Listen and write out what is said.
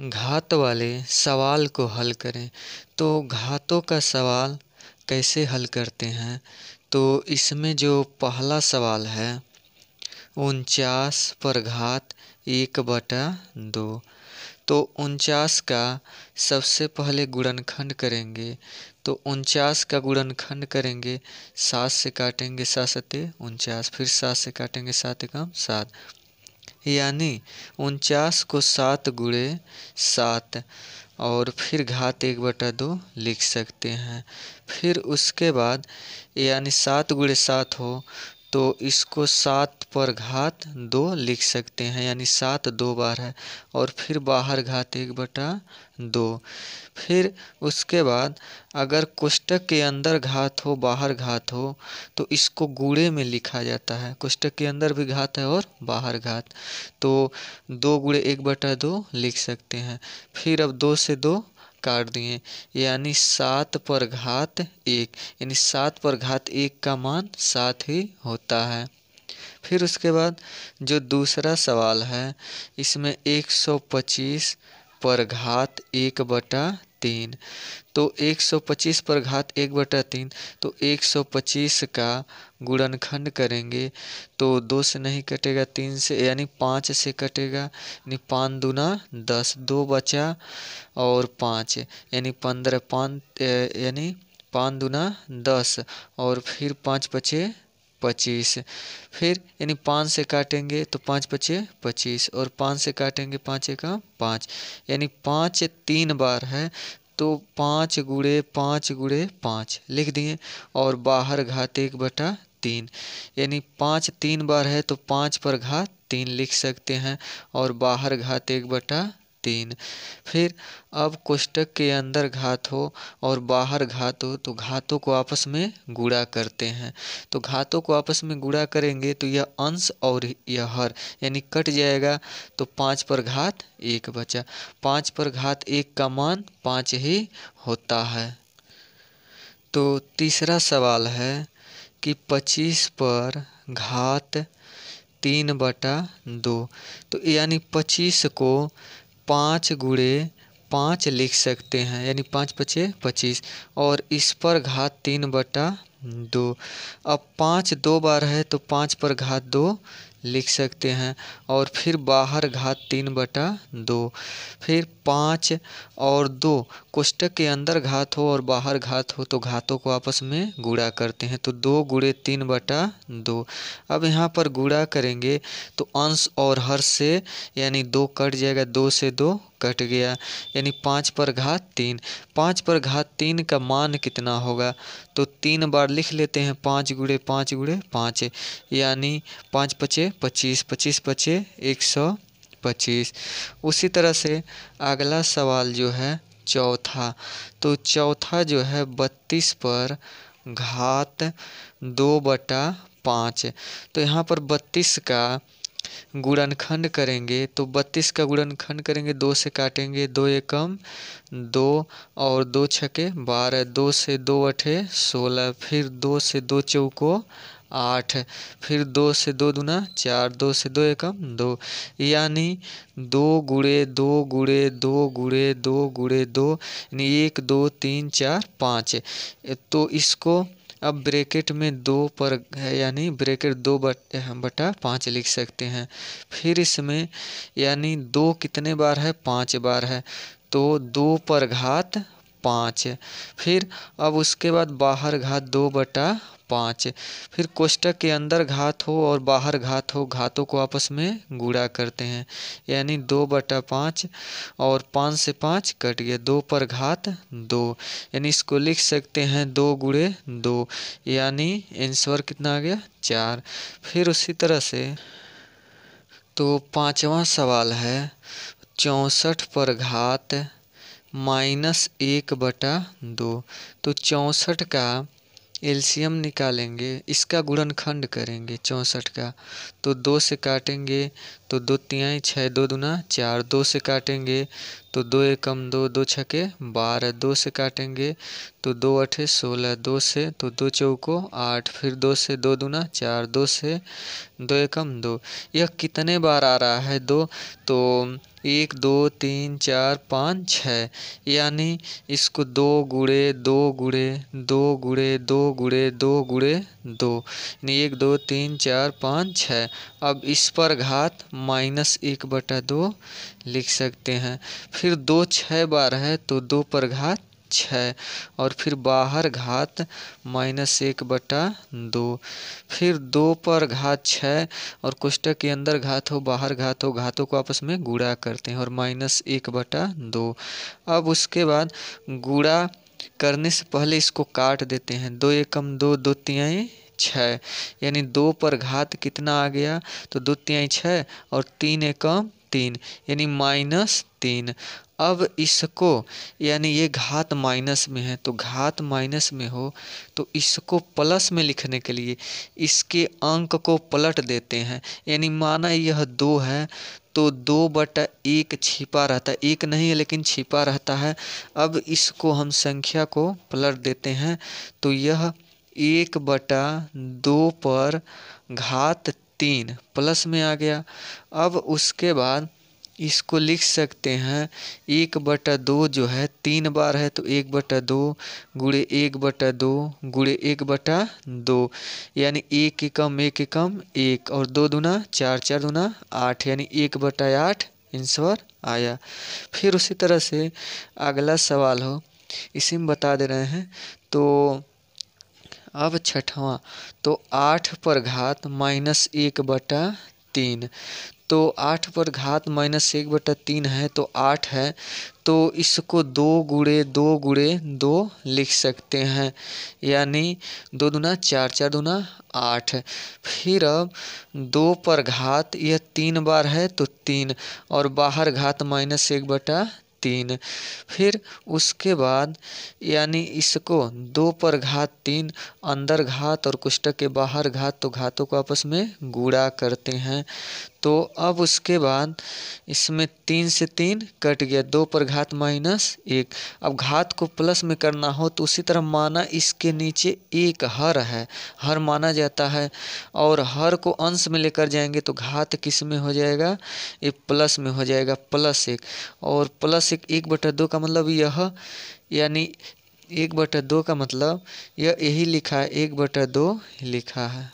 घात वाले सवाल को हल करें। तो घातों का सवाल कैसे हल करते हैं? तो इसमें जो पहला सवाल है 49 पर घात 1/2। तो 49 का सबसे पहले गुणनखंड करेंगे। तो 49 का गुणनखंड करेंगे, 7 से काटेंगे, 7 सते 49, फिर 7 से काटेंगे, 7 एकम 7, यानी 49 को 7 गुणे 7 और फिर घात 1/2 लिख सकते हैं। फिर उसके बाद यानी 7 गुणे 7 हो तो इसको 7 पर घात 2 लिख सकते हैं, यानी 7 दो बार है और फिर बाहर घात 1/2। फिर उसके बाद अगर कोष्टक के अंदर घात हो बाहर घात हो तो इसको गुणे में लिखा जाता है। कोष्टक के अंदर भी घात है और बाहर घात, तो 2 गुणे 1/2 लिख सकते हैं। फिर अब 2 से 2 काट दिए, यानी 7 पर घात 1, यानी 7 पर घात 1 का मान 7 ही होता है। फिर उसके बाद जो दूसरा सवाल है इसमें 125 पर घात 1/3। तो 125 पर घात 1/3, तो 125 का गुणनखंड करेंगे तो 2 से नहीं कटेगा, 3 से यानी 5 से कटेगा, यानी 5 दूना 10, 2 बचा और 5 यानी 15, 5 यानी 5 दूना 10 और फिर 5 बचे 25। फिर यानी 5 से काटेंगे तो 5 बचे 25 और 5 से काटेंगे 5 एकम 5, यानी 5 3 बार है तो 5 गुणे 5 गुणे 5 लिख दिए और बाहर घात 1/3, यानी 5 3 बार है तो 5 पर घात 3 लिख सकते हैं और बाहर घात 1/3। फिर अब कोष्टक के अंदर घात हो और बाहर घात हो तो घातों को आपस में गुणा करते हैं। तो घातों को आपस में गुणा करेंगे तो यह अंश और यह हर यानी कट जाएगा, तो 5 पर घात 1 बचा। 5 पर घात 1 का मान 5 ही होता है। तो तीसरा सवाल है कि 25 पर घात 3/2। तो यानी 25 को 5 गुणे 5 लिख सकते हैं, यानी 5 पचे 25 और इस पर घात 3/2। अब 5 दो बार है तो 5 पर घात 2 लिख सकते हैं और फिर बाहर घात 3/2। फिर 5 और 2 कोष्टक के अंदर घात हो और बाहर घात हो तो घातों को आपस में गुणा करते हैं, तो 2 गुणे 3/2। अब यहाँ पर गुणा करेंगे तो अंश और हर से यानी 2 कट जाएगा, 2 से 2 कट गया, यानी 5 पर घात 3। 5 पर घात 3 का मान कितना होगा? तो 3 बार लिख लेते हैं, 5 गुणे 5 गुणे 5, यानी 5 पचे 25, 25 पचे 125। उसी तरह से अगला सवाल जो है चौथा, तो चौथा जो है 32 पर घात 2/5। तो यहाँ पर 32 का गुणनखंड करेंगे तो 32 का गुणनखंड करेंगे, 2 से काटेंगे, 2 एकम 2 और 2 छके 12, 2 से 2 अठे 16, फिर 2 से 2 चौको 8, फिर 2 से 2 दूना 4, 2 से 2 एकम 2, यानी 2 गुणे 2 गुणे 2 गुणे 2 गुणे 2, यानी 1 2 3 4 5। तो इसको अब ब्रैकेट में 2 पर है यानी ब्रैकेट 2/5 लिख सकते हैं। फिर इसमें यानी 2 कितने बार है? 5 बार है, तो 2 पर घात 5। फिर अब उसके बाद बाहर घात 2/5। फिर कोष्टक के अंदर घात हो और बाहर घात हो, घातों को आपस में गुणा करते हैं, यानी 2/5 और 5 से 5 कट गया, 2 पर घात 2, यानी इसको लिख सकते हैं 2 गुणे 2, यानी आंसर कितना आ गया? 4। फिर उसी तरह से तो पांचवा सवाल है 64 पर घात -1/2। तो 64 का एलसीएम निकालेंगे, इसका गुणनखंड करेंगे 64 का, तो 2 से काटेंगे तो 2 तिहाई 6, 2 दूना 4, 2 से काटेंगे तो 2 एकम 2, 2 छके 12, 2 से काटेंगे तो 2 अठे 16, 2 से तो 2 चौको 8, फिर 2 से 2 दूना 4, 2 से 2 एकम 2। यह कितने बार आ रहा है 2? तो 1 2 3 4 5 6, यानी इसको 2 गुणे 2 गुणे 2 गुणे 2 गुणे 2 गुणे 2, यानी 1 2 3 4 5 6। अब इस पर घात -1/2 लिख सकते हैं। फिर 2 6 बार है तो 2 पर घात 6, और फिर बाहर घात -1/2। फिर 2 पर घात 6 और कोष्टक के अंदर घात हो बाहर घात हो, घातों को आपस में गुणा करते हैं और -1/2। अब उसके बाद गुणा करने से पहले इसको काट देते हैं। 2 एकम 2, 2 तिहाई 6, यानी 2 पर घात कितना आ गया? तो 2 तिहाई 6 और 3 एकम 3, यानी -3। अब इसको, यानी ये घात माइनस में है तो घात माइनस में हो तो इसको प्लस में लिखने के लिए इसके अंक को पलट देते हैं। यानी माना यह 2 है तो 2/1 छिपा रहता है, 1 नहीं है लेकिन छिपा रहता है। अब इसको हम संख्या को पलट देते हैं तो यह 1/2 पर घात 3 प्लस में आ गया। अब उसके बाद इसको लिख सकते हैं 1/2 जो है 3 बार है तो 1/2 गुणे 1/2 गुणे 1/2, यानी 1 एकम 1 एकम 1 और 2 दूना 4, 4 दूना 8, यानी 1/8 आंसर आया। फिर उसी तरह से अगला सवाल हो, इसी में बता दे रहे हैं। तो अब छठवां, तो 8 पर घात -1/3, तो 8 पर घात -1/3 है तो 8 है तो इसको 2 गुणे 2 गुणे 2 लिख सकते हैं, यानी 2 दूना 4, 4 दूना 8। फिर अब 2 पर घात यह 3 बार है तो 3 और बाहर घात -1/3। फिर उसके बाद यानी इसको 2 पर घात 3 अंदर घात और कोष्टक के बाहर घात, तो घातों को आपस में गुणा करते हैं। तो अब उसके बाद इसमें 3 से 3 कट गया, 2 पर घात -1। अब घात को प्लस में करना हो तो उसी तरह माना इसके नीचे एक हर है, हर माना जाता है और हर को अंश में लेकर जाएंगे तो घात किस में हो जाएगा? ये प्लस में हो जाएगा, +1। और +1 1/2 का मतलब यह, यानी 1/2 का मतलब यह यही लिखा है, 1/2 लिखा है।